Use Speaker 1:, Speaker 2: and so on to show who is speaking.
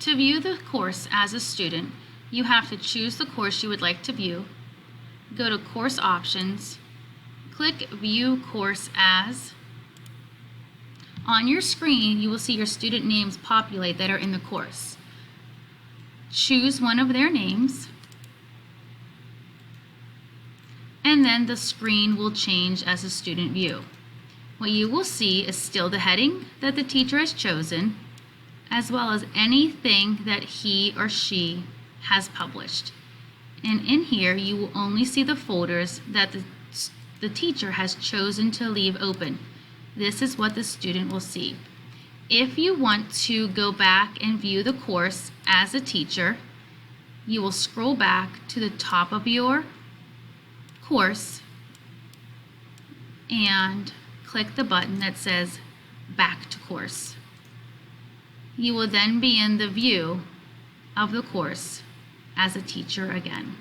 Speaker 1: To view the course as a student, you have to choose the course you would like to view, go to Course Options, click View Course As. On your screen, you will see your student names populate that are in the course. Choose one of their names, and then the screen will change as a student view. What you will see is still the heading that the teacher has chosen, as well as anything that he or she has published. And in here, you will only see the folders that the teacher has chosen to leave open. This is what the student will see. If you want to go back and view the course as a teacher, you will scroll back to the top of your course and click the button that says Back to Course. You will then be in the view of the course as a teacher again.